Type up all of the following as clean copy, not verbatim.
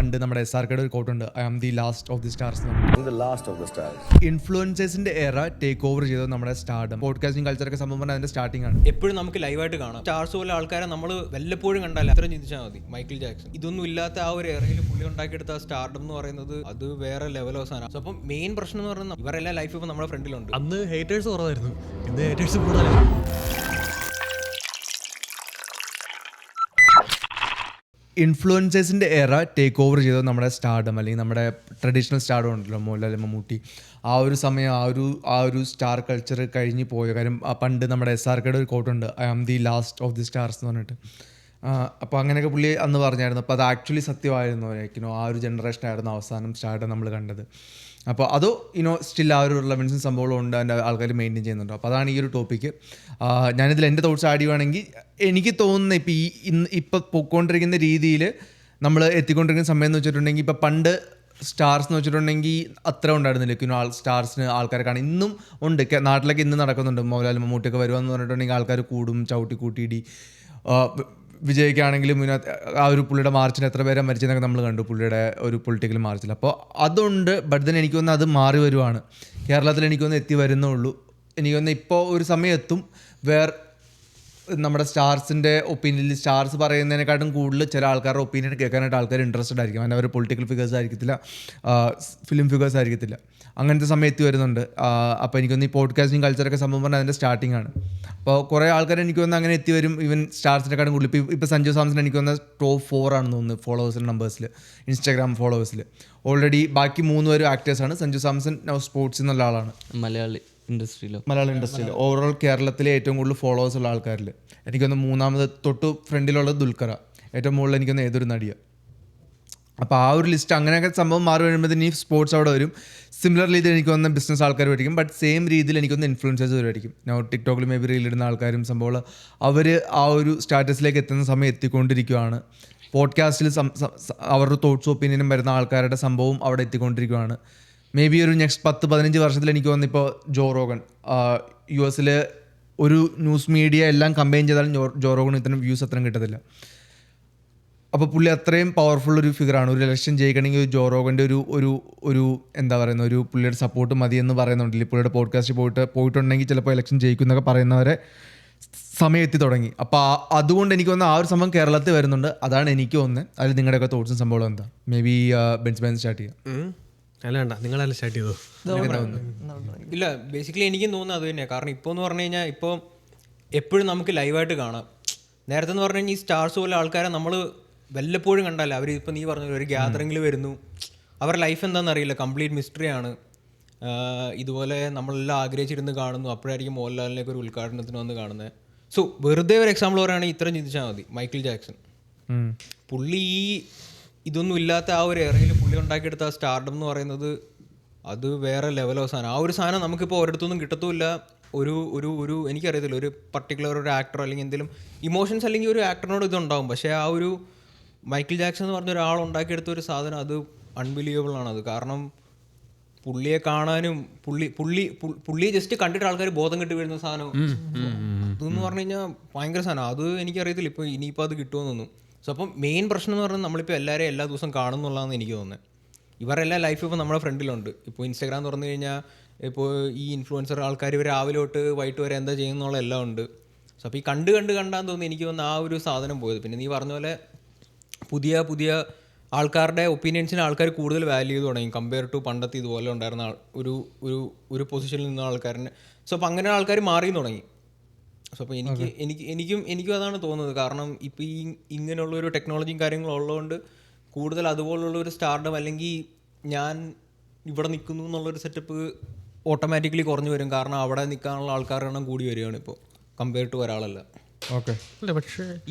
പണ്ട് നമ്മുടെ SRKയുടെ ഒരു കോട്ടുണ്ട്, I am the last of the stars. ഇൻഫ്ലുവൻസേഴ്സിന്റെ എറ ടേക്ക് ഓവർ ചെയ്തത് നമ്മുടെ സ്റ്റാർഡം, പോഡ്കാസ്റ്റിംഗ് കൾച്ചറൊക്കെ സംഭവം പറഞ്ഞാൽ അതിന്റെ സ്റ്റാർട്ടിംഗ് ആണ്. എപ്പോഴും നമുക്ക് ലൈവായിട്ട് കാണാം. സ്റ്റാർസ് പോലെ ആൾക്കാരെ നമ്മൾ വല്ലപ്പോഴും കണ്ടാൽ അത്ര ചിന്തിച്ചാൽ മതി. മൈക്കിൾ ജാക്സൺ ഇതൊന്നും ഇല്ലാത്ത ആ ഒരു എറയിൽ പുള്ളി ഉണ്ടാക്കിയെടുത്ത സ്റ്റാർഡം എന്ന് പറയുന്നത് അത് വേറെ ലെവൽ ഓഫ് സാധനം. അപ്പം മെയിൻ പ്രശ്നം എന്ന് പറയുന്നത് ഇവരെല്ലാം ലൈഫ് ഇപ്പം നമ്മുടെ ഫ്രണ്ടിലുണ്ട്. അന്ന് ഹേറ്റേഴ്സ് കുറവായിരുന്നു, ഇന്ന് ഹേറ്റേഴ്സ് കൂടുതലാണ്. ഇൻഫ്ലുവൻസേഴ്സിൻ്റെ എറ ടേക്ക് ഓവർ ചെയ്തത് നമ്മുടെ സ്റ്റാർഡം, അല്ലെങ്കിൽ നമ്മുടെ ട്രഡീഷണൽ സ്റ്റാർഡം ഉണ്ടല്ലോ, മോഹൻലാൽ, മമ്മൂട്ടി. ആ ഒരു സമയം ആ ഒരു സ്റ്റാർ കൾച്ചർ കഴിഞ്ഞ് പോയ കാര്യം. പണ്ട് നമ്മുടെ SRKയുടെ ഒരു കോട്ടുണ്ട്, I am the last of the stars എന്ന് പറഞ്ഞിട്ട്. അപ്പോൾ അങ്ങനെയൊക്കെ പുള്ളി അന്ന് പറഞ്ഞായിരുന്നു. അപ്പോൾ അത് ആക്ച്വലി സത്യമായിരുന്നു. ആ ഒരു ജനറേഷനായിരുന്നു അവസാനം സ്റ്റാർഡം നമ്മൾ കണ്ടത്. അപ്പോൾ അതോ സ്റ്റിൽ ആ ഒരു റിലവൻസും സംഭവങ്ങളും ഉണ്ട്, അതിൻ്റെ ആൾക്കാർ മെയിൻറ്റെയിൻ ചെയ്യുന്നുണ്ട്. അപ്പോൾ അതാണ് ഈ ഒരു ടോപ്പിക്ക്. ഞാനിതിൽ എൻ്റെ തോട്ട്സ് ആഡ് ചെയ്യുവാണെങ്കിൽ എനിക്ക് തോന്നുന്ന ഇപ്പോൾ പോയിക്കൊണ്ടിരിക്കുന്ന രീതിയിൽ നമ്മൾ എത്തിക്കൊണ്ടിരിക്കുന്ന സമയം എന്ന് വെച്ചിട്ടുണ്ടെങ്കിൽ, ഇപ്പോൾ പണ്ട് സ്റ്റാർസ് എന്ന് വെച്ചിട്ടുണ്ടെങ്കിൽ അത്ര ഉണ്ടായിരുന്നില്ല. സ്റ്റാർസിന് ആൾക്കാരെ കാണാൻ ഇന്നും ഉണ്ട്, നാട്ടിലൊക്കെ ഇന്നും നടക്കുന്നുണ്ട്. മോഹൻലാൽ, മമ്മൂട്ടിയൊക്കെ വരുവാന്ന് പറഞ്ഞിട്ടുണ്ടെങ്കിൽ ആൾക്കാർ കൂടും, ചവിട്ടി കൂട്ടിയിടി. വിജയ്ക്കാണെങ്കിലും ആ ഒരു പുള്ളിയുടെ മാർച്ചിന് എത്ര പേരെ മരിച്ചെന്നൊക്കെ നമ്മൾ കണ്ടു, പുള്ളിയുടെ ഒരു പൊളിറ്റിക്കൽ മാർച്ചിൽ. അപ്പോൾ അതുണ്ട്. ബട്ട് ദെൻ എനിക്ക് തോന്നുന്നു അത് മാറി വരുവാണ്. കേരളത്തിൽ എനിക്കൊന്ന് എത്തി വരുന്നുള്ളൂ. എനിക്ക് തോന്നുന്നു ഇപ്പോൾ ഒരു സമയം എത്തും നമ്മുടെ സ്റ്റാർസിൻ്റെ ഒപ്പീനിയനിൽ സ്റ്റാർസ് പറയുന്നതിനെക്കാട്ടും കൂടുതൽ ചില ആൾക്കാരുടെ ഒപ്പീനിയൻ കേൾക്കാനായിട്ട് ആൾക്കാർ ഇൻട്രസ്റ്റഡ് ആയിരിക്കും. അതിന് അവർ പൊളിറ്റിക്കൽ ഫിഗേഴ്സ് ആയിരിക്കത്തില്ല, ഫിലിം ഫിഗേഴ്സ് ആയിരിക്കത്തില്ല. അങ്ങനത്തെ സമയം എത്തി വരുന്നുണ്ട്. അപ്പോൾ എനിക്കൊന്ന് ഈ പോഡ്കാസ്റ്റിംഗ് കൾച്ചറൊക്കെ സംഭവം പറഞ്ഞാൽ അതിൻ്റെ സ്റ്റാർട്ടിംഗ് ആണ്. അപ്പോൾ കുറേ ആൾക്കാർ എനിക്ക് തോന്നുന്നു അങ്ങനെ എത്തി വരും. ഈവൻ സ്റ്റാർസിനെക്കാട്ടും കൂടുതൽ ഇപ്പോൾ സഞ്ജു സാംസൺ എനിക്ക് തോന്നുന്നത് ടോപ്പ് 4 ആണെന്ന് തോന്നുന്നു ഫോളോവേഴ്സിൻ്റെ നമ്പേഴ്സിൽ, ഇൻസ്റ്റാഗ്രാം ഫോളോവേഴ്സിൽ. ഓൾറെഡി ബാക്കി 3 പേരും ആക്ടേഴ്സാണ്. സഞ്ജു സാംസൺ സ്പോർട്സ് എന്നുള്ള ആളാണ്. മലയാള ഇൻഡസ്ട്രിയിൽ ഓവറോൾ കേരളത്തിലെ ഏറ്റവും കൂടുതൽ ഫോളോവേഴ്സ് ഉള്ള ആൾക്കാരിൽ എനിക്കൊന്ന് 3ാമത് തൊട്ട് ഫ്രണ്ടിലുള്ളത് ദുൽഖറ, ഏറ്റവും മുകളിൽ എനിക്കൊന്ന് ഏതൊരു നടിയാണ്. അപ്പോൾ ആ ഒരു ലിസ്റ്റ് അങ്ങനെയൊക്കെ സംഭവം മാറി വരുമ്പോഴത്തേന് ഈ സ്പോർട്സ് അവിടെ വരും. സിമിലർ രീതിയിൽ എനിക്ക് വന്ന ബിസിനസ് ആൾക്കാർ വരും. ബട്ട് സെയിം രീതിയിൽ എനിക്കൊന്ന് ഇൻഫ്ലുവൻസേഴ്സ് വരുമായിരിക്കും. ടിക്ടോക്കിൽ മേ ബി റീലിടുന്ന ആൾക്കാരും സംഭവം അവർ ആ ഒരു സ്റ്റാറ്റസിലേക്ക് എത്തുന്ന സമയം എത്തിക്കൊണ്ടിരിക്കുകയാണ്. പോഡ്കാസ്റ്റിൽ അവരുടെ തോട്ട്സും ഒപ്പീനിയനും വരുന്ന ആൾക്കാരുടെ സംഭവം അവിടെ എത്തിക്കൊണ്ടിരിക്കുകയാണ്. മേ ബി ഒരു നെക്സ്റ്റ് 10-15 വർഷത്തിൽ എനിക്ക് തോന്നുന്നു ജോ റോഗൻ, US ഒരു ന്യൂസ് മീഡിയ എല്ലാം കമ്പൈൻ ചെയ്താലും ജോ റോഗൻ ഇത്രയും വ്യൂസ് അത്രയും കിട്ടത്തില്ല. അപ്പോൾ പുള്ളി അത്രയും പവർഫുൾ ഒരു ഫിഗറാണ്. ഒരു ഇലക്ഷൻ ജയിക്കണമെങ്കിൽ ജോ റോഗൻ്റെ ഒരു എന്താ പറയുന്ന ഒരു പുള്ളിയുടെ സപ്പോർട്ട് മതി എന്ന് പറയുന്നുണ്ടല്ലേ. പുള്ളിയുടെ പോഡ്കാസ്റ്റ് പോയിട്ടുണ്ടെങ്കിൽ ചിലപ്പോൾ ഇലക്ഷൻ ജയിക്കും എന്നൊക്കെ പറയുന്നവരെ സമയം എത്തി തുടങ്ങി. അപ്പോൾ അതുകൊണ്ട് എനിക്ക് തോന്നുന്നു ആ ഒരു സംഭവം കേരളത്തിൽ വരുന്നുണ്ട്. അതാണ് എനിക്ക് തോന്നുന്നത്. അതിൽ നിങ്ങളുടെയൊക്കെ തോട്ട്സും സംഭവം എന്താ? മേ ബി ബെൻസ് സ്റ്റാർട്ട് ചെയ്യാം. അല്ല വേണ്ട, നിങ്ങളെല്ലാം സ്റ്റാർട്ട് ചെയ്തോ. ഇല്ല, ബേസിക്കലി എനിക്കും തോന്നുന്നത് അത് തന്നെയാണ്. കാരണം ഇപ്പോൾ എന്ന് പറഞ്ഞു കഴിഞ്ഞാൽ ഇപ്പോൾ എപ്പോഴും നമുക്ക് ലൈവായിട്ട് കാണാം. നേരത്തെ എന്ന് പറഞ്ഞു കഴിഞ്ഞാൽ ഈ സ്റ്റാർസ് പോലെ ആൾക്കാരെ നമ്മൾ വല്ലപ്പോഴും കണ്ടല്ല. അവർ ഇപ്പോൾ നീ പറഞ്ഞ ഒരു ഗ്യാതറിങ്ങിൽ വരുന്നു, അവരുടെ ലൈഫ് എന്താണെന്ന് അറിയില്ല, കംപ്ലീറ്റ് മിസ്റ്ററിയാണ്. ഇതുപോലെ നമ്മളെല്ലാം ആഗ്രഹിച്ചിരുന്ന് കാണുന്നു, അപ്പോഴായിരിക്കും മോഹൻലാലിലേക്ക് ഒരു ഉദ്ഘാടനത്തിന് വന്ന് കാണുന്നത്. സോ വെറുതെ ഒരു എക്സാമ്പിൾ പറയുകയാണെങ്കിൽ ഇത്രയും ചിന്തിച്ചാൽ മതി. മൈക്കിൾ ജാക്സൺ പുള്ളി ഇതൊന്നും ഇല്ലാത്ത ആ ഒരു എറയിൽ പുള്ളി ഉണ്ടാക്കിയെടുത്ത ആ സ്റ്റാർഡം എന്ന് പറയുന്നത് അത് വേറെ ലെവൽ ഓഫ് സാധനം. ആ ഒരു സാധനം നമുക്കിപ്പോൾ ഒരിടത്തൊന്നും കിട്ടത്തുമില്ല. ഒരു എനിക്കറിയത്തില്ല, ഒരു പർട്ടിക്കുലർ ഒരു ആക്ടർ അല്ലെങ്കിൽ എന്തെങ്കിലും ഇമോഷൻസ് അല്ലെങ്കിൽ ഒരു ആക്ടറിനോട് ഇതുണ്ടാവും. പക്ഷേ ആ ഒരു മൈക്കിൾ ജാക്സൺ എന്ന് പറഞ്ഞ ഒരാൾ ഉണ്ടാക്കിയെടുത്ത ഒരു സാധനം അത് അൺബിലീവബിൾ ആണത്. കാരണം പുള്ളിയെ കാണാനും പുള്ളിയെ ജസ്റ്റ് കണ്ടിട്ട് ആൾക്കാർ ബോധം കെട്ടി വരുന്ന സാധനം ഇതെന്ന് പറഞ്ഞു കഴിഞ്ഞാൽ ഭയങ്കര സാധനം. അത് എനിക്കറിയത്തില്ല ഇപ്പോൾ ഇനിയിപ്പോൾ അത് കിട്ടുമെന്നൊന്നും. സോ അപ്പം മെയിൻ പ്രശ്നം എന്ന് പറഞ്ഞാൽ നമ്മളിപ്പോൾ എല്ലാവരെയും എല്ലാ ദിവസവും കാണുന്നുള്ളതാണെന്ന് എനിക്ക് തോന്നുന്നത്. ഇവരെല്ലാം ലൈഫ് ഇപ്പോൾ നമ്മുടെ ഫ്രണ്ടിലുണ്ട്. ഇപ്പോൾ ഇൻസ്റ്റാഗ്രാം തുറന്നു കഴിഞ്ഞാൽ ഇപ്പോൾ ഈ ഇൻഫ്ലുവൻസർ ആൾക്കാർ ഇവർ രാവിലെ തൊട്ട് വൈകിട്ട് വരെ എന്താ ചെയ്യുന്നുള്ള എല്ലാം ഉണ്ട്. സോ അപ്പോൾ ഈ കണ്ടാന്ന് തോന്നുന്നു എനിക്ക് തോന്നുന്നു ആ ഒരു സാധനം പോയത്. പിന്നെ നീ പറഞ്ഞ പോലെ പുതിയ ആൾക്കാരുടെ ഒപ്പീനിയൻസിന് ആൾക്കാർ കൂടുതൽ വാല്യൂ ചെയ്ത് തുടങ്ങി കമ്പയർ ടു പണ്ടത്തെ ഇതുപോലെ ഉണ്ടായിരുന്ന ഒരു പൊസിഷനിൽ നിന്ന ആൾക്കാരനെ. സോ അപ്പോൾ അങ്ങനെ ആൾക്കാർ മാറി തുടങ്ങി. സോ അപ്പോൾ എനിക്കും അതാണ് തോന്നുന്നത്. കാരണം ഇപ്പോൾ ഈ ഇങ്ങനെയുള്ളൊരു ടെക്നോളജിയും കാര്യങ്ങളും ഉള്ളതുകൊണ്ട് കൂടുതൽ അതുപോലുള്ളൊരു സ്റ്റാർഡം അല്ലെങ്കിൽ ഞാൻ ഇവിടെ നിൽക്കുന്നു എന്നുള്ളൊരു സെറ്റപ്പ് ഓട്ടോമാറ്റിക്കലി കുറഞ്ഞു വരും. കാരണം അവിടെ നിൽക്കാനുള്ള ആൾക്കാരുടെ എണ്ണം കൂടി വരികയാണ് ഇപ്പോൾ കമ്പയർ ടു ഒരാളല്ല. ഓക്കെ അല്ല, പക്ഷേ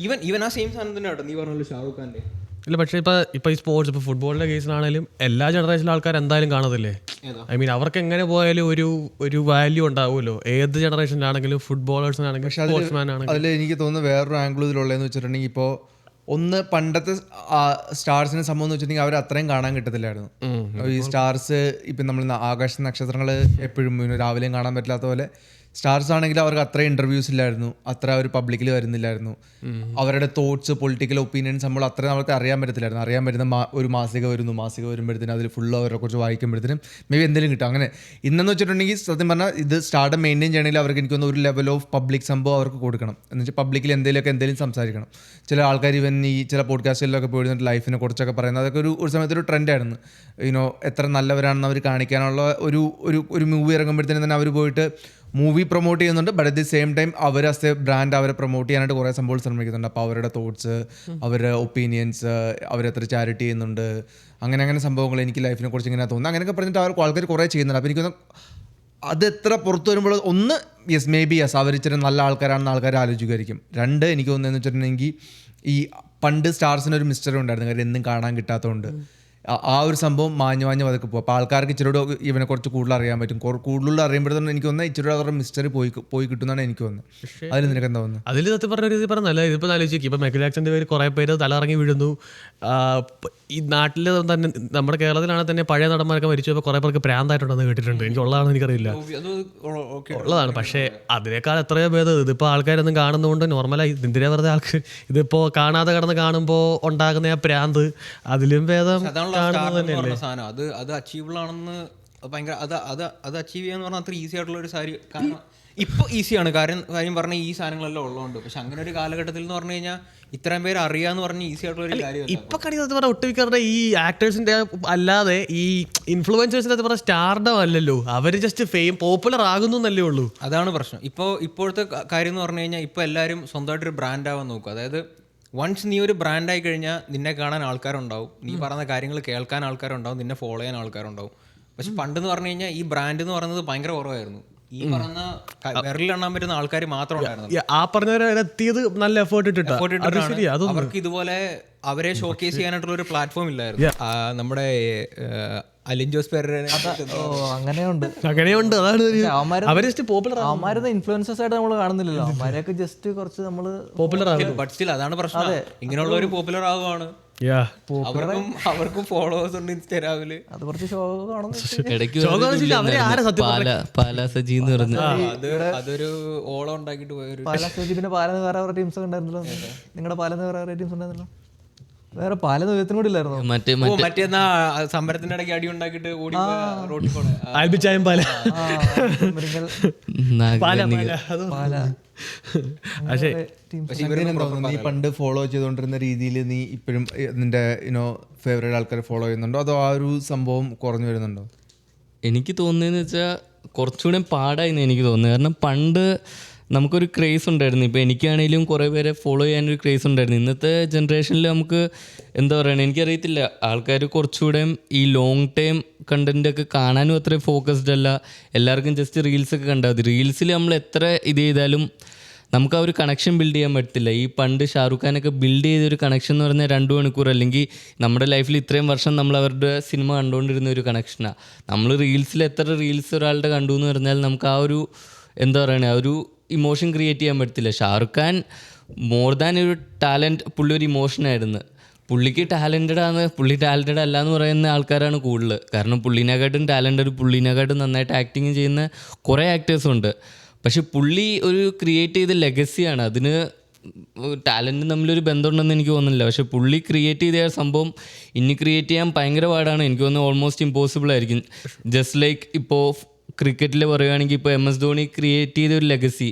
ഈവൻ ആ സെയിം സാധനം തന്നെ കേട്ടോ നീ പറഞ്ഞല്ലോ ഷാറൂഖ് ഖാൻ്റെ. ഇല്ല, പക്ഷേ ഇപ്പോൾ ഈ സ്പോർട്സ്, ഇപ്പോൾ ഫുട്ബോളിൻ്റെ കേസിലാണെങ്കിലും എല്ലാ ജനറേഷനിലെ ആൾക്കാർ എന്തായാലും കാണത്തില്ലേ. ഐ മീൻ അവർക്ക് എങ്ങനെ പോയാലും ഒരു വാല്യൂ ഉണ്ടാവുമല്ലോ. ഏത് ജനറേഷനിലാണെങ്കിലും ഫുട്ബോളേഴ്സിനാണെങ്കിലും സ്പോർട്സ്മാൻ ആണെങ്കിലും. അതിൽ എനിക്ക് തോന്നുന്നു വേറൊരു ആംഗിൾ ഇതിലുള്ളതെന്ന് വെച്ചിട്ടുണ്ടെങ്കിൽ, ഇപ്പോൾ ഒന്ന് പണ്ടത്തെ സ്റ്റാർസിനെ സംഭവം എന്ന് വെച്ചിട്ടുണ്ടെങ്കിൽ അവർ അത്രയും കാണാൻ കിട്ടത്തില്ലായിരുന്നു. ഈ സ്റ്റാർസ് ഇപ്പം നമ്മൾ ആകാശ നക്ഷത്രങ്ങൾ എപ്പോഴും രാവിലെയും കാണാൻ പറ്റില്ലാത്ത പോലെ സ്റ്റാർസ് ആണെങ്കിൽ അവർക്ക് അത്ര ഇൻ്റർവ്യൂസ് ഇല്ലായിരുന്നു, അത്ര അവർ പബ്ലിക്കിൽ വരുന്നില്ലായിരുന്നു. അവരുടെ തോട്ട്സ്, പൊളിറ്റിക്കൽ ഒപ്പീനിയൻസ് നമ്മൾ അത്ര അവർക്ക് അറിയാൻ പറ്റത്തില്ലായിരുന്നു. അറിയാൻ പറ്റുന്ന ഒരു മാസിക വരുമ്പോഴത്തേനും അതിൽ ഫുള്ള് അവരെ കുറിച്ച് വായിക്കുമ്പോഴത്തേനും മേ ബി എന്തെങ്കിലും കിട്ടും. അങ്ങനെ ഇന്നെന്ന് വെച്ചിട്ടുണ്ടെങ്കിൽ സത്യം പറഞ്ഞാൽ ഇത് സ്റ്റാർട്ട് മെയിൻറ്റെയിൻ ചെയ്യണമെങ്കിൽ അവർക്ക് എനിക്കൊന്ന് ഒരു ലെവൽ ഓഫ് പബ്ലിക് സംഭവം അവർക്ക് കൊടുക്കണം. എന്ന് വെച്ചാൽ പബ്ലിക്കിൽ എന്തെങ്കിലും സംസാരിക്കണം. ചില ആൾക്കാർ ഇവൻ ഈ ചില പോഡ്കാസ്റ്റുകളിലൊക്കെ പോയിരുന്നിട്ട് ലൈഫിനെ കുറിച്ചൊക്കെ പറയുന്നത് അതൊക്കെ ഒരു സമയത്ത് ഒരു ട്രെൻഡായിരുന്നു. എത്ര നല്ലവരാണെന്ന് അവർ കാണിക്കാനുള്ള ഒരു മൂവി ഇറങ്ങുമ്പോഴത്തേനും തന്നെ അവർ പോയിട്ട് മൂവി പ്രൊമോട്ട് ചെയ്യുന്നുണ്ട്. But at the same time അവർ ആസ് എ ബ്രാൻഡ് അവരെ പ്രൊമോട്ട് ചെയ്യാനായിട്ട് കുറേ സംഭവം ശ്രമിക്കുന്നുണ്ട്. അപ്പോൾ അവരുടെ തോട്ട്സ്, അവരുടെ ഒപ്പീനിയൻസ്, അവരെത്ര ചാരിറ്റി ചെയ്യുന്നുണ്ട്, അങ്ങനെ സംഭവങ്ങൾ എനിക്ക് ലൈഫിനെ കുറിച്ച് ഇങ്ങനെ തോന്നുന്നു. അങ്ങനെയൊക്കെ പറഞ്ഞിട്ട് അവർക്ക് ആൾക്കാർ കുറേ ചെയ്യുന്നുണ്ട്. അപ്പോൾ എനിക്കൊന്ന് അത് എത്ര പുറത്ത് വരുമ്പോൾ ഒന്ന് മേ ബി അവർ ഇച്ചിരി നല്ല ആൾക്കാരാണെന്ന് ആൾക്കാർ ആലോചിക്കുമായിരിക്കും. രണ്ട്, എനിക്ക് തോന്നുന്നതെന്ന് വെച്ചിട്ടുണ്ടെങ്കിൽ ഈ പണ്ട് സ്റ്റാർസിനൊരു മിസ്റ്ററി ഉണ്ടായിരുന്നു, കാര്യം എന്നും കാണാൻ കിട്ടാത്തതുകൊണ്ട് ആ ഒരു സംഭവം മാഞ്ഞു പതുക്കെ പോകും. അപ്പോൾ ആൾക്കാർക്ക് ഇച്ചിരിയോട് ഇവനെ കുറച്ച് കൂടുതൽ അറിയാൻ പറ്റും. കൂടുതൽ അറിയുമ്പോഴത്തേനും എനിക്ക് തോന്നുന്നത് ഇച്ചിരി അവരുടെ മിസ്റ്ററി പോയി കിട്ടുന്നതാണ് എനിക്ക് തോന്നുന്നത്. അതിൽ നിനക്ക് എന്താ തോന്നുന്നത്? അതിൽ സത്യം പറഞ്ഞ രീതി പറഞ്ഞല്ല, ഇതിപ്പോൾ ആലോചിക്കും. ഇപ്പം മൈക്കൽ ജാക്സന്റെ പേര് കുറേ പേര് തലയിറങ്ങി വീഴുന്നു. ഈ നാട്ടിൽ തന്നെ നമ്മുടെ കേരളത്തിലാണെങ്കിൽ തന്നെ പഴയ നടന്മാരൊക്കെ മരിച്ചപ്പോൾ കുറേ പേർക്ക് പ്രാന്തായിട്ടുണ്ടെന്ന് കേട്ടിട്ടുണ്ട്. എനിക്ക് ഉള്ളതാണെന്ന് എനിക്കറിയില്ല, ഉള്ളതാണ്. പക്ഷേ അതിനേക്കാൾ എത്രയോ ഭേദം ഇതിപ്പോൾ ആൾക്കാരൊന്നും കാണുന്നതുകൊണ്ട് നോർമലായി എന്തിനാ വെറുതെ ആൾക്ക് ഇതിപ്പോൾ കാണാതെ കിടന്ന് കാണുമ്പോൾ ഉണ്ടാകുന്ന ആ പ്രാന്ത് അതിലും ഭേദം കാണുന്നത് തന്നെയല്ലേ. സാധനം അത് അച്ചീവബിൾ ആണെന്ന് ഭയങ്കര അത് അച്ചീവ് ചെയ്യാന്ന് പറഞ്ഞാൽ അത്ര ഈസി ആയിട്ടുള്ള ഒരു സാരി. കാരണം ഇപ്പോൾ ഈസിയാണ്, കാര്യം പറഞ്ഞാൽ ഈ സാധനങ്ങളെല്ലാം ഉള്ളതുകൊണ്ട്. പക്ഷെ അങ്ങനെ ഒരു കാലഘട്ടത്തിൽ എന്ന് പറഞ്ഞു കഴിഞ്ഞാൽ ഇത്രയും പേര് അറിയാന്ന് പറഞ്ഞ് ഈസി ആയിട്ടുള്ള ഒരു കാര്യം ഇപ്പൊ കണിക്കുന്നത് പറഞ്ഞാൽ ഒട്ടുമിക്കവരുടെ ഈ ആക്ടേഴ്സിന്റെ അല്ലാതെ ഈ ഇൻഫ്ലുവൻസേഴ്സിന്റെ പറഞ്ഞ സ്റ്റാർഡം അല്ലല്ലോ, അവര് ജസ്റ്റ് ഫെയിം പോപ്പുലർ ആകുന്നു എന്നല്ലേ ഉള്ളൂ. അതാണ് പ്രശ്നം. ഇപ്പോഴത്തെ കാര്യം എന്ന് പറഞ്ഞു കഴിഞ്ഞാൽ ഇപ്പോൾ എല്ലാവരും സ്വന്തമായിട്ടൊരു ബ്രാൻഡ് ആവാൻ നോക്കും. അതായത് വൺസ് നീ ഒരു ബ്രാൻഡായി കഴിഞ്ഞാൽ നിന്നെ കാണാൻ ആൾക്കാരുണ്ടാവും, നീ പറയുന്ന കാര്യങ്ങൾ കേൾക്കാൻ ആൾക്കാരുണ്ടാവും, നിന്നെ ഫോളോ ചെയ്യാൻ ആൾക്കാരുണ്ടാവും. പക്ഷെ പണ്ടെന്ന് പറഞ്ഞു കഴിഞ്ഞാൽ ഈ ബ്രാൻഡ് എന്ന് പറയുന്നത് ഭയങ്കര കുറവായിരുന്നു. ഈ പറഞ്ഞ വിരലിലെണ്ണാൻ പറ്റുന്ന ആൾക്കാർ മാത്രം ഉണ്ടായിരുന്നു. ആ പറഞ്ഞവരെത്തിയത് നല്ല എഫേർട്ട് ഇട്ടിട്ടാണ്. അവർക്ക് ഇതുപോലെ അവരെ ഷോക്കേസ് ചെയ്യാനായിട്ടുള്ള ഒരു പ്ലാറ്റ്ഫോം ഇല്ലായിരുന്നു. നമ്മുടെ അലിൻ ജോസ് പെരേര അങ്ങനെയുണ്ട്. അതാണ് അവന്മാരൊന്നും ഇൻഫ്ലുവൻസേഴ്സ് ആയിട്ട് നമ്മൾ കാണുന്നില്ലല്ലോ. അവന്മാരെയൊക്കെ ജസ്റ്റ് കുറച്ച് നമ്മൾ പോപ്പുലർ ആകും. ബട്ട് സ്റ്റിൽ അതാണ് പ്രശ്നം. ഇങ്ങനെയുള്ള ഒരു പോപ്പുലർ ആവുകയാണ്, അവർക്കും ഫോളോവേഴ്സ് ഉണ്ട് ഇൻസ്റ്റാഗ്രാമില്. അത് കുറച്ച് ഷോ അതൊരു ഓളം ഉണ്ടാക്കിട്ട് പോയൊരു പിന്നെ പാലെന്ന് വേറെ ടീംസ് ഒക്കെ ഉണ്ടായിരുന്നല്ലോ. നിങ്ങളുടെ പാലെന്ന് വേറെ ടീംസ് ഉണ്ടായിരുന്നല്ലോ. വേറെ പാലെന്ന് വിധത്തിനും കൂടി ഇല്ലായിരുന്നു. മറ്റേന്നാ സമരത്തിന്റെ ഇടയ്ക്ക് അടി ഉണ്ടാക്കിട്ട് ഓടി റോഡിൽ പോണേ നീ പണ്ട് ഫോളോ ചെയ്തുകൊണ്ടിരുന്ന രീതിയിൽ നീ ഇപ്പോഴും നിന്റെ ഫേവറേറ്റ് ആൾക്കാരെ ഫോളോ ചെയ്യുന്നുണ്ടോ, അതോ ആ ഒരു സംഭവം കുറഞ്ഞു വരുന്നുണ്ടോ? എനിക്ക് തോന്നുന്നതെന്ന് വെച്ചാൽ കുറച്ചുകൂടെ പാടായിന്ന് എനിക്ക് തോന്നുന്നത്. കാരണം പണ്ട് നമുക്കൊരു ക്രേസ് ഉണ്ടായിരുന്നു. ഇപ്പോൾ എനിക്കാണെങ്കിലും കുറേ പേരെ ഫോളോ ചെയ്യാനൊരു ക്രേസ് ഉണ്ടായിരുന്നു. ഇന്നത്തെ ജനറേഷനിൽ നമുക്ക് എന്താ പറയുക, എനിക്കറിയത്തില്ല, ആൾക്കാർ കുറച്ചുകൂടെ ഈ ലോങ് ടൈം കണ്ടൻറ്റൊക്കെ കാണാനും അത്രയും ഫോക്കസ്ഡ് അല്ല. എല്ലാവർക്കും ജസ്റ്റ് റീൽസൊക്കെ കണ്ടാൽ മതി. റീൽസിൽ നമ്മൾ എത്ര ഇത് ചെയ്താലും നമുക്ക് ആ ഒരു കണക്ഷൻ ബിൽഡ് ചെയ്യാൻ പറ്റത്തില്ല. ഈ പണ്ട് ഷാറുഖ് ഖാനൊക്കെ ബിൽഡ് ചെയ്തൊരു കണക്ഷൻ എന്ന് പറഞ്ഞാൽ 2 മണിക്കൂർ, അല്ലെങ്കിൽ നമ്മുടെ ലൈഫിൽ ഇത്രയും വർഷം നമ്മൾ അവരുടെ സിനിമ കണ്ടുകൊണ്ടിരുന്ന ഒരു കണക്ഷനാണ്. നമ്മൾ റീൽസിൽ എത്ര റീൽസ് ഒരാളുടെ കണ്ടു എന്ന് പറഞ്ഞാൽ നമുക്ക് ആ ഒരു എന്താ പറയുക, ആ ഒരു ഇമോഷൻ ക്രിയേറ്റ് ചെയ്യാൻ പറ്റത്തില്ല. ഷാറുഖ് ഖാൻ മോർ ദാൻ ഒരു ടാലൻറ്റ്, പുള്ളി ഒരു ഇമോഷനായിരുന്നു. പുള്ളിക്ക് ടാലൻറ്റഡ് ആണ്, പുള്ളി ടാലൻറ്റഡ് അല്ല എന്ന് പറയുന്ന ആൾക്കാരാണ് കൂടുതൽ. കാരണം പുള്ളിനെക്കാട്ടും ടാലൻറ്റഡ്, പുള്ളിനെക്കാട്ടും നന്നായിട്ട് ആക്ടിങ് ചെയ്യുന്ന കുറേ ആക്ടേഴ്സുണ്ട്. പക്ഷെ പുള്ളി ഒരു ക്രിയേറ്റ് ചെയ്ത ലെഗസിയാണ്. അതിന് ടാലൻറ്റും തമ്മിലൊരു ബന്ധമുണ്ടെന്ന് എനിക്ക് തോന്നുന്നില്ല. പക്ഷെ പുള്ളി ക്രിയേറ്റ് ചെയ്ത സംഭവം ഇനി ക്രിയേറ്റ് ചെയ്യാൻ ഭയങ്കര പാടാണ്. എനിക്ക് തോന്നുന്നു ഓൾമോസ്റ്റ് ഇമ്പോസിബിൾ ആയിരിക്കും. ജസ്റ്റ് ലൈക്ക് ഇപ്പോൾ ക്രിക്കറ്റിൽ പറയുകയാണെങ്കിൽ ഇപ്പോൾ MS ധോണി ക്രിയേറ്റ് ചെയ്ത ഒരു ലെഗസി,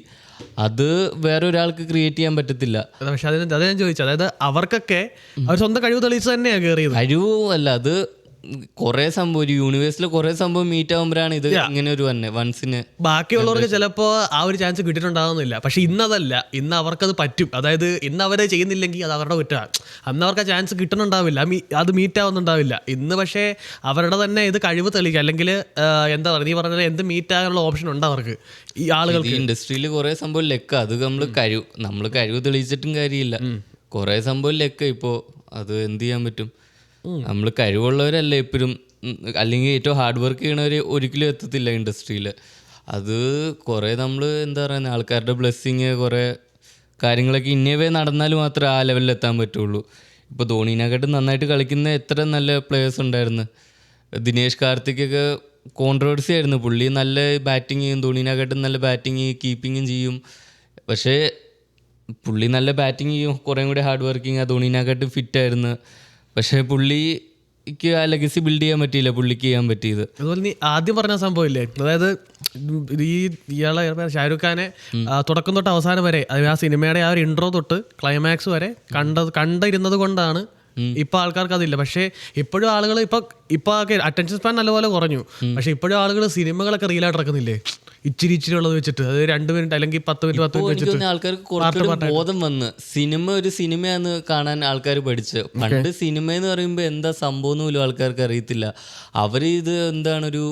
അത് വേറെ ഒരാൾക്ക് ക്രിയേറ്റ് ചെയ്യാൻ പറ്റത്തില്ല. പക്ഷെ അത് ഞാൻ ചോദിച്ചത്, അതായത് അവർക്കൊക്കെ അവർ സ്വന്തം കഴിവ് തെളിയിച്ച് തന്നെയാണ് കയറിയത്. കഴിവ് അല്ല, അത് കുറേ സംഭവം ഒരു യൂണിവേഴ്സിൽ കുറേ സംഭവം മീറ്റ് ആകുമ്പോഴാണ് ഇത് ഇങ്ങനെ ഒരു വന്നെ വൺസിന്. ബാക്കിയുള്ളവർക്ക് ചിലപ്പോൾ ആ ഒരു ചാൻസ് കിട്ടിയിട്ടുണ്ടാകുന്നില്ല. പക്ഷെ ഇന്നതല്ല, ഇന്ന് അവർക്കത് പറ്റും. അതായത് ഇന്ന് അവരെ ചെയ്യുന്നില്ലെങ്കിൽ അത് അവരുടെ കുറ്റമാണ്. അന്ന് അവർക്ക് ആ ചാൻസ് കിട്ടുന്നുണ്ടാവില്ല, അത് മീറ്റ് ആവുന്നുണ്ടാവില്ല. ഇന്ന് പക്ഷേ അവരുടെ തന്നെ ഇത് കഴിവ് തെളിയിക്കുക, അല്ലെങ്കിൽ എന്താ പറയുക, നീ പറഞ്ഞാൽ എന്ത് മീറ്റ് ആകാനുള്ള ഓപ്ഷൻ ഉണ്ട് അവർക്ക്. ഈ ആളുകൾക്ക് ഇൻഡസ്ട്രിയിൽ കുറേ സംഭവം ലെക്ക, അത് നമ്മൾ കഴിവ് തെളിയിച്ചിട്ടും കാര്യമില്ല. കുറേ സംഭവം ലെക്ക. ഇപ്പോൾ അത് എന്ത് ചെയ്യാൻ പറ്റും? നമ്മൾ കഴിവുള്ളവരല്ല എപ്പോഴും, അല്ലെങ്കിൽ ഏറ്റവും ഹാർഡ് വർക്ക് ചെയ്യണവർ ഒരിക്കലും എത്തത്തില്ല ഇൻഡസ്ട്രിയിൽ. അത് കുറേ നമ്മൾ എന്താ പറയുക, ആൾക്കാരുടെ ബ്ലെസ്സിങ്, കുറേ കാര്യങ്ങളൊക്കെ ഇന്നവേ നടന്നാൽ മാത്രമേ ആ ലെവലിൽ എത്താൻ പറ്റുള്ളൂ. ഇപ്പോൾ ധോണീനെക്കാട്ടും നന്നായിട്ട് കളിക്കുന്ന എത്ര നല്ല പ്ലേയേഴ്സ് ഉണ്ടായിരുന്നു. ദിനേഷ് കാർത്തിക്കൊക്കെ കോൺട്രവേഴ്സി ആയിരുന്നു. പുള്ളി നല്ല ബാറ്റിങ് ചെയ്യും, ധോണിനെക്കാട്ടും നല്ല ബാറ്റിങ് കീപ്പിങ്ങും ചെയ്യും. പക്ഷേ പുള്ളി നല്ല ബാറ്റിങ് ചെയ്യും, കുറേ കൂടി ഹാർഡ് വർക്കിങ്, ആ ധോണിനെക്കാട്ടും ഫിറ്റായിരുന്നു. പക്ഷേ പുള്ളിക്ക് ആ ലെഗസി ബിൽഡ് ചെയ്യാൻ പറ്റിയില്ല, പുള്ളിക്ക് ചെയ്യാൻ പറ്റിയത്. അതുപോലെ നീ ആദ്യം പറഞ്ഞ സംഭവമില്ലേ, അതായത് ഇയാളെ ഷാരൂഖ് ഖാനെ തുടക്കം തൊട്ട് അവസാനം വരെ, അതായത് ആ സിനിമയുടെ ആ ഒരു ഇൻട്രോ തൊട്ട് ക്ലൈമാക്സ് വരെ കണ്ടിരുന്നത് കൊണ്ടാണ് ഇപ്പൊ ആൾക്കാർക്ക് അതില്ല. പക്ഷേ ഇപ്പോഴും ആളുകൾ ഇപ്പൊ അറ്റൻഷൻ സ്പാൻ നല്ലപോലെ കുറഞ്ഞു. പക്ഷെ ഇപ്പോഴും ആളുകൾ സിനിമകളൊക്കെ റീലായിട്ട് ഇറക്കുന്നില്ലേ, ഇച്ചിരി ഉള്ളത് വെച്ചിട്ട്, അത് 2 മിനിറ്റ് അല്ലെങ്കിൽ 10 മിനിറ്റ് വെച്ചിട്ട്. ആൾക്കാർക്ക് കുറച്ചുകൂടി ബോധം വന്ന് സിനിമ ഒരു സിനിമയാന്ന് കാണാൻ ആൾക്കാർ പഠിച്ച്. പണ്ട് സിനിമ എന്ന് പറയുമ്പോൾ എന്താ സംഭവം എന്ന് പോലും ആൾക്കാർക്ക് അറിയത്തില്ല. അവർ ഇത് എന്താണ് ഒരു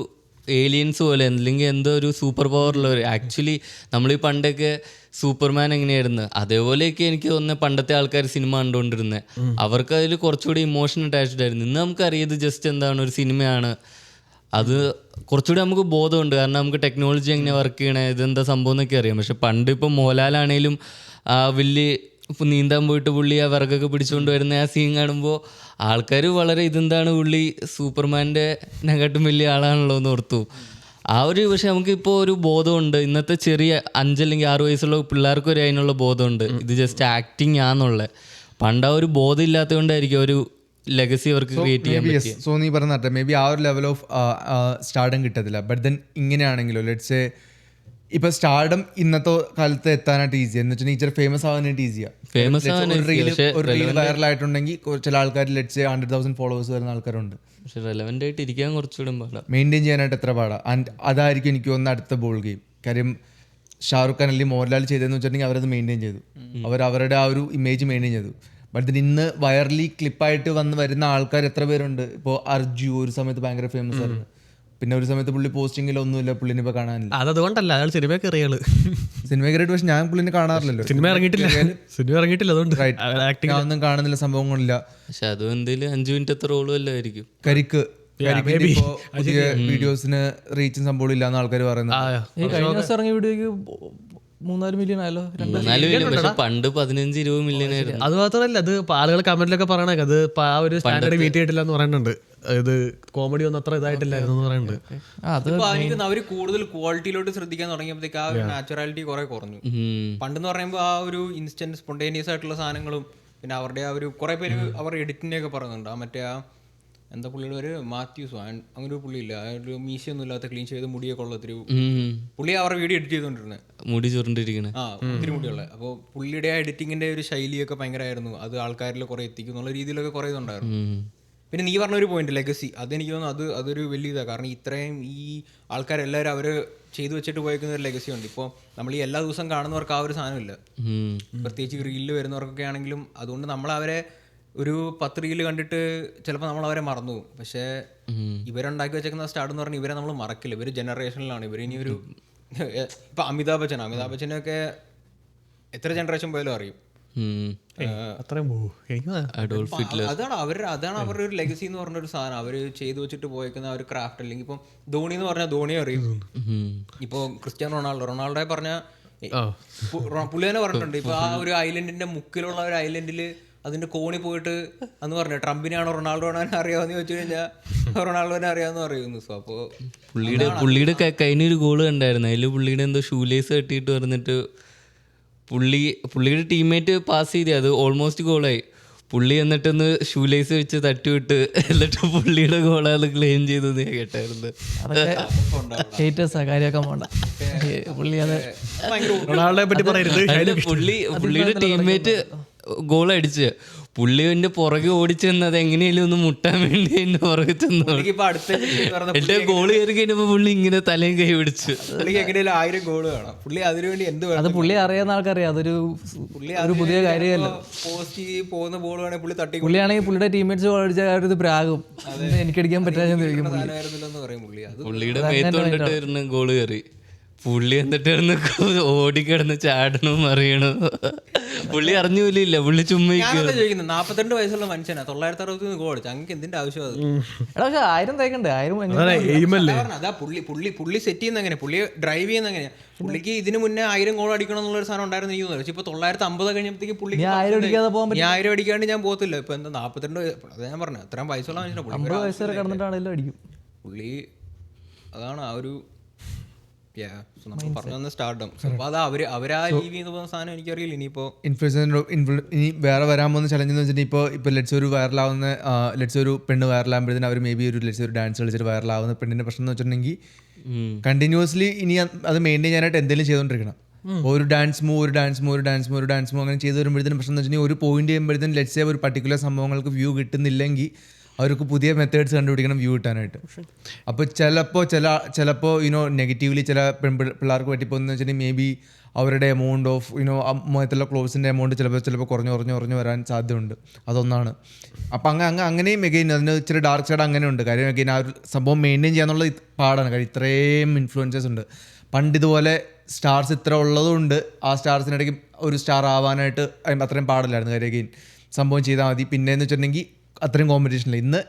ഏലിയൻസ് പോലെ അല്ലെങ്കിൽ എന്തോ ഒരു സൂപ്പർ പവറുള്ളവർ. ആക്ച്വലി നമ്മൾ ഈ പണ്ടൊക്കെ സൂപ്പർമാൻ എങ്ങനെയായിരുന്നു അതേപോലെയൊക്കെ എനിക്ക് തോന്നുന്നത് പണ്ടത്തെ ആൾക്കാർ സിനിമ കണ്ടുകൊണ്ടിരുന്നത്. അവർക്ക് അതിൽ കുറച്ചുകൂടി ഇമോഷൻ അറ്റാച്ച്ഡ് ആയിരുന്നു. ഇന്ന് നമുക്കറിയത് ജസ്റ്റ് എന്താണ് ഒരു സിനിമയാണ്. അത് കുറച്ചുകൂടി നമുക്ക് ബോധമുണ്ട്, കാരണം നമുക്ക് ടെക്നോളജി എങ്ങനെ വർക്ക് ചെയ്യണേ, ഇതെന്താ സംഭവം എന്നൊക്കെ അറിയാം. പക്ഷെ പണ്ട് ഇപ്പോൾ മോഹൻലാലാണേലും വലിയ ഇപ്പോൾ നീന്താൻ പോയിട്ട് പുള്ളി ആ വിറകൊക്കെ പിടിച്ചുകൊണ്ട് വരുന്ന ആ സീൻ കാണുമ്പോൾ ആൾക്കാർ വളരെ ഇതെന്താണ് പുള്ളി സൂപ്പർമാൻ്റെനെക്കാട്ടും വലിയ ആളാണല്ലോ എന്ന് ഓർത്തു. ആ ഒരു പക്ഷെ നമുക്കിപ്പോൾ ഒരു ബോധമുണ്ട്. ഇന്നത്തെ ചെറിയ 5 അല്ലെങ്കിൽ 6 വയസ്സുള്ള പിള്ളേർക്ക് ഒരു അതിനുള്ള ബോധമുണ്ട്, ഇത് ജസ്റ്റ് ആക്ടിങ് ആണെന്നുള്ള. പണ്ട് ആ ഒരു ബോധം ഇല്ലാത്തത് കൊണ്ടായിരിക്കും ഒരു ലെഗസി അവർക്ക് ക്രിയേറ്റ് ചെയ്യാൻ പറ്റിയ. സോ നീ പറഞ്ഞ മേ ബി ആ ഒരു ലെവൽ ഓഫ് സ്റ്റാർഡം കിട്ടത്തില്ല. ബട്ട് ദെൻ ഇങ്ങനെയാണെങ്കിലോ ലെറ്റ്സ് ഇപ്പൊ സ്റ്റാർഡം ഇന്നത്തെ കാലത്ത് എത്താനായിട്ട് ഈസി എന്ന് വെച്ചാൽ ഇച്ചിരി ഫേമസ് ആവാനായിട്ട് ഈസിയാണ്. ഒരു റീൽ വൈറലായിട്ടുണ്ടെങ്കിൽ ചില ആൾക്കാർ ലെറ്റ്സ് 100,000 ഫോളോവേഴ്സ് വരുന്ന ആൾക്കാരുണ്ട്. പക്ഷെ റെലവൻ്റ് ആയിട്ട് ഇരിക്കാൻ കുറച്ചുകൂടെ പാടാ, മെയിൻറ്റെയിൻ ചെയ്യാനായിട്ട് എത്ര പാടാ. ആൻഡ് അതായിരിക്കും എനിക്ക് തോന്നുന്ന അടുത്ത ബോൾ ഗെയിം. കാര്യം ഷാറുഖ് ഖാൻ അല്ലെങ്കിൽ മോഹൻലാൽ ചെയ്തതെന്ന് വെച്ചിട്ടുണ്ടെങ്കിൽ അവരത് മെയിൻറ്റെയിൻ ചെയ്തു, അവരുടെ ആ ഒരു ഇമേജ് മെയിൻറ്റെയിൻ ചെയ്തു. ബട്ട് ഇന്ന് വൈറലി ക്ലിപ്പായിട്ട് വരുന്ന ആൾക്കാർ എത്ര പേരുണ്ട്. ഇപ്പോൾ അർജു ഒരു സമയത്ത് ഭയങ്കര ഫേമസ് ആയിരുന്നു, പിന്നെ ഒരു സമയത്ത് പുള്ളി പോസ്റ്റിങ്ങിലൊന്നുമില്ല, പുള്ളിനെ ഇപ്പോൾ കാണാനില്ല. അതുകൊണ്ടല്ല, അയാൾ സിനിമ കയറിയാള് സിനിമ കയറിയിട്ട്. പക്ഷെ ഞാൻ പുള്ളിനെ കാണാറില്ലല്ലോ, സിനിമ ഇറങ്ങിയിട്ടില്ല അതുകൊണ്ട് ഒന്നും കാണുന്നില്ല, സംഭവങ്ങളില്ല. പക്ഷെ അതും എന്തെങ്കിലും 5 മിനിറ്റ് റോളും അല്ല ആയിരിക്കും. കരിക്ക് പുതിയ വീഡിയോസിന് റീച്ചും സംഭവം ഇല്ലാന്ന് ആൾക്കാർ പറയുന്നത്. കഴിഞ്ഞ ദിവസം ഇറങ്ങിയ വീഡിയോക്ക് 3-4 മില്യൺ ആയല്ലോ. 4 മില്യൺ, പക്ഷെ പണ്ട് 15-20 മില്യൺ ആയിരുന്നു. അത് മാത്രമല്ല, അത് ആളുകൾ കമന്റിലൊക്കെ പറയണേ അത് ആ ഒരു സ്റ്റാൻഡേർഡ് മീറ്റ് ചെയ്തിട്ടില്ല എന്ന് പറയുന്നുണ്ട്. ഇത് കോമഡി ഒന്നും അത്ര ഇതായിട്ടില്ലായിരുന്നു എന്ന് പറയുന്നുണ്ട്. എനിക്ക് അവര് കൂടുതൽ ക്വാളിറ്റിയിലോട്ട് ശ്രദ്ധിക്കാൻ തുടങ്ങിയപ്പോഴത്തേക്ക് ആ ഒരു നാച്ചുറാലിറ്റി കുറെ കുറഞ്ഞു. പണ്ടെന്ന് പറയുമ്പോൾ ആ ഒരു ഇൻസ്റ്റന്റ് സ്പോണ്ടേനിയസ് ആയിട്ടുള്ള സാധനങ്ങളും പിന്നെ അവരുടെ ആ ഒരു കുറെ പേര് അവർ എഡിറ്റിനെ ഒക്കെ പറയുന്നുണ്ട്. ആ മറ്റേ ആ എന്താ പുള്ളിയുടെ ഒരു മാത്യൂസോ അങ്ങനെ ഒരു പുള്ളിയില്ല, ആ ഒരു മീശയൊന്നും ഇല്ലാത്ത ക്ലീൻ ചെയ്ത് മുടിയൊക്കെ ഉള്ളൊരു പുള്ളി അവരുടെ വീഡിയോ എഡിറ്റ് ചെയ്തോണ്ടിരുന്നത്, മുടി ചുരുണ്ടിരിക്കണേ, ഒത്തിരി മുടിയുള്ള. അപ്പോൾ പുള്ളിയുടെ ആ എഡിറ്റിങ്ങിന്റെ ഒരു ശൈലിയൊക്കെ ഭയങ്കരമായിരുന്നു. അത് ആൾക്കാരിൽ കുറെ എത്തിക്കും എന്നുള്ള രീതിയിലൊക്കെ കുറെ ഇതുണ്ടായിരുന്നു. പിന്നെ നീ പറഞ്ഞൊരു പോയിന്റ് ലെഗസി, അതെനിക്ക് തോന്നുന്നു അതൊരു വലിയ ഇതാണ്. കാരണം ഇത്രയും ഈ ആൾക്കാരെല്ലാവരും അവർ ചെയ്തു വെച്ചിട്ട് പോയേക്കുന്ന ഒരു ലെഗസി ഉണ്ട്. ഇപ്പോൾ നമ്മൾ ഈ എല്ലാ ദിവസവും കാണുന്നവർക്ക് ആ ഒരു സാധനമില്ല, പ്രത്യേകിച്ച് റീലിൽ വരുന്നവർക്കൊക്കെ ആണെങ്കിലും. അതുകൊണ്ട് നമ്മൾ അവരെ ഒരു 10 റീല് കണ്ടിട്ട് ചിലപ്പോൾ നമ്മൾ അവരെ മറന്നു പോകും. പക്ഷേ ഇവരുണ്ടാക്കി വെച്ചേക്കുന്ന സ്റ്റാർട്ട് എന്ന് പറഞ്ഞാൽ ഇവരെ നമ്മൾ മറക്കില്ല. ഇവർ ജനറേഷനിലാണ്. ഇവർ ഇനി ഒരു ഇപ്പം അമിതാഭ് ബച്ചനൊക്കെ എത്ര ജനറേഷൻ പോയാലും അറിയും. അതാണ് അവരുടെ ഒരു ലെഗസി എന്ന് പറഞ്ഞൊരു സാധനം. അവർ ചെയ്തു വെച്ചിട്ട് പോയേക്കുന്ന ആ ഒരു ക്രാഫ്റ്റ്. അല്ലെങ്കിൽ ഇപ്പം ധോണി എന്ന് പറഞ്ഞാൽ ധോണിയെ അറിയും. ഇപ്പോൾ ക്രിസ്ത്യാനോ റൊണാൾഡോയെ പറഞ്ഞാൽ പുള്ളി തന്നെ പറഞ്ഞിട്ടുണ്ട്. ഇപ്പൊ ആ ഒരു ഐലൻഡിന്റെ മുക്കിലുള്ള ഒരു ഐലൻഡിൽ അതിന്റെ കോണി പോയിട്ട് എന്ന് പറഞ്ഞു ട്രംപിനെയാണോ റൊണാൾഡോനെ അറിയാമെന്ന് ചോദിച്ചു കഴിഞ്ഞാൽ റൊണാൾഡോനെ അറിയാമെന്ന് പറയുന്നു. സോ അപ്പോൾ പുള്ളിയുടെ കഴിഞ്ഞൊരു ഗോള് കണ്ടായിരുന്നു. അതിൽ പുള്ളിയുടെ എന്തോ ഷൂലേസ് കെട്ടിയിട്ട് പറഞ്ഞിട്ട് പുള്ളിയുടെ ടീംമേറ്റ് പാസ് ചെയ്തേ, അത് ഓൾമോസ്റ്റ് ഗോളായി. പുള്ളി എന്നിട്ടൊന്ന് ഷൂലേസ് വെച്ച് തട്ടിവിട്ട് എന്നിട്ട് പുള്ളിയുടെ ഗോളാണ് ക്ലെയിം ചെയ്തത് ഞാൻ കേട്ടായിരുന്നു. പുള്ളിയുടെ ടീംമേറ്റ് ഗോൾ അടിച്ച് പുള്ളിന്റെ പുറകെ ഓടിച്ചെന്നത് എങ്ങനെയാലും ഒന്ന് മുട്ടാൻ വേണ്ടി എന്റെ പുറകെ ചെന്നു. എന്റെ ഗോള് കയറി കഴിഞ്ഞപ്പോ പുള്ളി ഇങ്ങനെ തലയും കൈ പിടിച്ചു. എങ്ങനെയാലും 1000 ഗോള് കാണാം പുള്ളി. അതിനുവേണ്ടി എന്ത് അത് പുള്ളി അറിയാവുന്ന ആൾക്കറിയാം, അതൊരു പുതിയ കാര്യമല്ല. പോസ്റ്റ് പോകുന്ന ബോൾ വേണമെങ്കിൽ പുള്ളി തട്ടി, പുള്ളിയാണെങ്കിൽ പുള്ളിയുടെ ടീംമേറ്റ്സ് ഗോൾ അടിച്ചാൽ ഒരു പ്രാഗും എനിക്കടിക്കാൻ പറ്റാന്ന് പറയും പുള്ളി. അത് പുള്ളിയുടെ മേത്ത് കൊണ്ടിട്ട് വരുന്ന ഗോള് കയറി. പുള്ളി എന്നിട്ട് ഓടിക്കിടന്ന് ചാടണം അറിയണം. പുള്ളി അറിഞ്ഞൂലില്ല, പുള്ളി ചുമ്മാ ചോദിക്കുന്നത്. 42 വയസ്സുള്ള മനുഷ്യനാ 960 ഗോൾ അടിച്ചു. അങ്ങനെ എന്തിന്റെ ആവശ്യം? അത് 1000 തേക്കണ്ടേ? 1000 അതാ പുള്ളി സെറ്റ് ചെയ്യുന്ന എങ്ങനെ, പുള്ളി ഡ്രൈവ് ചെയ്യുന്ന എങ്ങനെയാ? പുള്ളിക്ക് ഇതിന് മുന്നേ 1000 ഗോൾ അടിക്കണം എന്നുള്ളൊരു സാധനം ഉണ്ടായിരുന്നു എനിക്ക് തോന്നുന്നു. പക്ഷെ ഇപ്പൊ 950 കഴിഞ്ഞപ്പോഴത്തേക്ക് പുള്ളി 1000 അടിക്കാണ്ട് ഞാൻ പോകത്തില്ല. ഇപ്പൊ എന്താ 42? അത് ഞാൻ പറഞ്ഞു അത്രയും വയസ്സുള്ള മനുഷ്യനാണ് പുള്ളി. വയസ്സ് വരെ കടന്നിട്ടാണെങ്കിലും അടിക്കും പുള്ളി. അതാണ് ആ ഒരു നമ്മൾ പറഞ്ഞു വന്ന സ്റ്റാർഡം. അപ്പോൾ അത് അവരാ ലീവ് ചെയ്യുന്ന പോകുന്ന സാധനം എനിക്കറിയില്ല. ഇനിയിപ്പോൾ ഇനി വേറെ വരാൻ പോകുന്ന ചലഞ്ച് എന്ന് വെച്ചിട്ടുണ്ടെങ്കിൽ ഇപ്പോൾ ലെറ്റ്സ് ഒരു വൈറലാവുന്ന ഒരു പെണ്ണ് വൈറലാകുമ്പോഴത്തേന് അവർ മേ ബി ഒരു ഡാൻസ് കളിച്ചിട്ട് വൈറലാവുന്ന പെണ്ണിൻ്റെ പ്രശ്നം എന്ന് വെച്ചിട്ടുണ്ടെങ്കിൽ കണ്ടിന്യൂസ്ലി ഇനി അത് മെയിൻറ്റെയിൻ ചെയ്യാനായിട്ട് എന്തെങ്കിലും ചെയ്തുകൊണ്ടിരിക്കണം. ഒരു ഡാൻസ് മൂവ് അങ്ങനെ ചെയ്ത് വരുമ്പോഴത്തേനും പ്രശ്നം എന്ന് വെച്ചിട്ടുണ്ടെങ്കിൽ ഒരു പോയിന്റ് ചെയ്യുമ്പോഴത്തേനും ലെറ്റ്സ് സേ ഒരു പർട്ടിക്കുലർ സംഭവങ്ങൾക്ക് വ്യൂ കിട്ടുന്നില്ലെങ്കിൽ അവർക്ക് പുതിയ മെത്തേഡ്സ് കണ്ടുപിടിക്കണം വ്യൂ കിട്ടാനായിട്ട്. അപ്പോൾ ചിലപ്പോൾ നെഗറ്റീവ്ലി ചില പിള്ളേർക്ക് പറ്റിപ്പോകുന്ന വെച്ചിട്ടുണ്ടെങ്കിൽ മേ ബി അവരുടെ എമൗണ്ട് ഓഫ് മുഖത്തുള്ള ക്ലോത്ത്സിൻ്റെ എമൗണ്ട് ചിലപ്പോൾ കുറഞ്ഞു വരാൻ സാധ്യതയുണ്ട്. അതൊന്നാണ്. അപ്പം അങ്ങനെയും എഗെയിൻ അതിന് ഇച്ചിരി ഡാർക്ക് സൈഡ് അങ്ങനെയുണ്ട്. കാര്യം എഗെയിൻ ആ ഒരു സംഭവം മെയിൻറ്റെയിൻ ചെയ്യാന്നുള്ളത് പാടാണ്. കാര്യം ഇത്രയും ഇൻഫ്ലുവൻസേഴ്സ് ഉണ്ട്. പണ്ട് ഇതുപോലെ സ്റ്റാർസ് ഇത്ര ഉള്ളതുകൊണ്ട് ആ സ്റ്റാർസിനിടയ്ക്ക് ഒരു സ്റ്റാർ ആവാനായിട്ട് അത്രയും പാടില്ലായിരുന്നു. കാര്യം എഗെയിൻ സംഭവം ചെയ്താൽ മതി. പിന്നെയെന്ന് വെച്ചിട്ടുണ്ടെങ്കിൽ അത്രയും കോമ്പറ്റീഷനില്ല. ഇന്ന്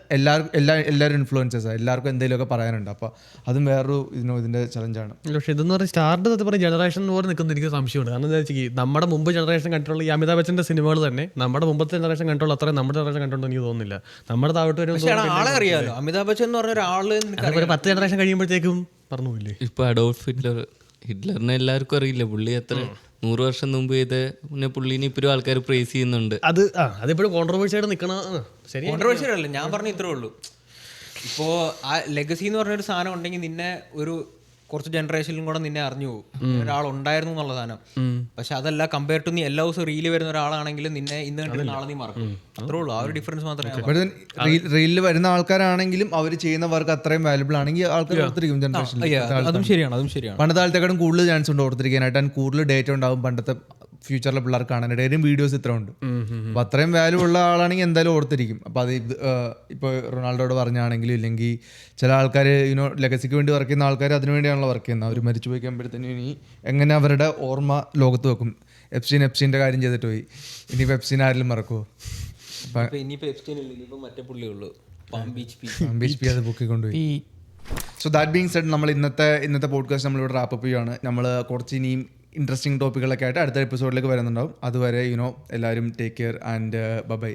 എല്ലാവരും ഇൻഫ്ലുവൻസേഴ്സാണ്. എല്ലാവർക്കും എന്തെങ്കിലുമൊക്കെ പറയാനുണ്ട്. അപ്പോൾ അതും വേറൊരു ഇതിൻ്റെ ചലഞ്ചാണ്. പക്ഷേ ഇതെന്ന് പറഞ്ഞാൽ സ്റ്റാറിൻ്റെ സത്യം പറഞ്ഞ ജനറേഷൻ പോലെ നിൽക്കുന്ന എനിക്ക് സംശയമുണ്ട്. കാരണം എന്താ വെച്ചാൽ നമ്മുടെ മുമ്പ് ജനറേഷൻ കണ്ടിട്ടുള്ള ഈ അമിതാഭ് ബച്ചൻ്റെ സിനിമകൾ തന്നെ നമ്മുടെ മുമ്പത്തെ ജനറേഷൻ കണ്ടിട്ടുള്ള അത്രയും നമ്മുടെ ജനറേഷൻ കണ്ടിട്ടുണ്ടോ എനിക്ക് തോന്നുന്നില്ല. നമ്മുടെ താഴോട്ട് വരും ആളെ അറിയാമല്ലോ. അമിതാഭ് ബച്ചൻ എന്ന് പറഞ്ഞ ഒരാള് ഒരു 10 ജനറേഷൻ കഴിയുമ്പോഴത്തേക്കും പറഞ്ഞു പോയില്ലേ. ഇപ്പൊ അഡോൾഫ് ഹിറ്റ്ലറിനെ എല്ലാവർക്കും അറിയില്ല. പുള്ളി എത്ര 100 വർഷം മുമ്പ് ചെയ്ത് പിന്നെ പുള്ളിനെ ഇപ്പോഴും ആൾക്കാർ പ്രൈസ് ചെയ്യുന്നുണ്ട്. അതിപ്പോഴും കോൺട്രവേഴ്സി ആയിട്ട് നിൽക്കണ ശരി. കോൺട്രവേഴ്സി അല്ല, ഞാൻ പറഞ്ഞ ഇത്രേ ഉള്ളൂ. ഇപ്പോൾ ആ ലെഗസി എന്ന് പറഞ്ഞൊരു സാധനം ഉണ്ടെങ്കിൽ നിന്നെ ഒരു കുറച്ച് ജനറേഷനിലും കൂടെ നിന്നെ അറിഞ്ഞു പോകും ഒരാളുണ്ടായിരുന്നു എന്നുള്ള സാധനം. പക്ഷെ അതല്ല, കമ്പയർ ടു നീ എല്ലാ ദിവസവും റീല് വരുന്ന ഒരാളാണെങ്കിൽ നിന്നെ ഇന്ന് കണ്ടിട്ട് നാളെ നീ മറക്കും. അത്രേ ഉള്ളൂ. ആ ഒരു ഡിഫറൻസ് മാത്രമേ. റീലിൽ വരുന്ന ആൾക്കാരാണെങ്കിലും അവർ ചെയ്യുന്ന വർക്ക് അത്രയും വാല്യുബിൾ ആണെങ്കിൽ ആൾക്കാർ ഓർത്തിരിക്കും ജനറേഷനിൽ. അതും ശരിയാണ്. പണ്ട് കാലത്തേക്കാളും കൂടുതൽ ചാൻസ് ഉണ്ട് ഓർത്തിരിക്കാനായിട്ട്. ആൻഡ് കൂടുതൽ ഡേറ്റ ഉണ്ടാവും പണ്ടത്തെ ഫ്യൂച്ചറിലെ പിള്ളേർ കാണാനായിട്ട്. ഏതും വീഡിയോസ് ഇത്ര ഉണ്ട്. അപ്പോൾ അത്രയും വാല്യൂ ഉള്ള ആളാണെങ്കിൽ എന്തായാലും ഓർത്തിരിക്കും. അപ്പോൾ അത് ഇപ്പോൾ റൊണാൾഡോട് പറഞ്ഞാണെങ്കിലും ഇല്ലെങ്കിൽ ചില ആൾക്കാർ ലെഗസിക്ക് വേണ്ടി വർക്ക് ചെയ്യുന്ന ആൾക്കാർ അതിനു വേണ്ടിയാണല്ലോ വർക്ക് ചെയ്യുന്നത്. അവർ മരിച്ചു പോയിക്കുമ്പോഴത്തേനും ഇനി എങ്ങനെ അവരുടെ ഓർമ്മ ലോകത്ത് വെക്കും. എപ്സ്റ്റീൻ്റെ കാര്യം ചെയ്തിട്ട് പോയി. ഇനിയിപ്പോൾ എപ്സ്റ്റീൻ ആരെങ്കിലും മറക്കുമോ? ബീച്ച് പി അത് ബുക്കിൽ കൊണ്ടുപോയി. സോ ദാറ്റ് ബീങ് സെഡ് നമ്മൾ ഇന്നത്തെ പോഡ്കാസ്റ്റ് നമ്മളിവിടെ റാപ്പപ്പ് ചെയ്യുകയാണ്. നമ്മൾ കുറച്ച് ഇനിയും ഇൻട്രസ്റ്റിംഗ് ടോപ്പിക്കുകളൊക്കെ ആയിട്ട് അടുത്ത എപ്പിസോഡിലേക്ക് വരുന്നുണ്ടാവും. അതുവരെ എല്ലാവരും ടേക്ക് കെയർ ആൻഡ് ബൈ.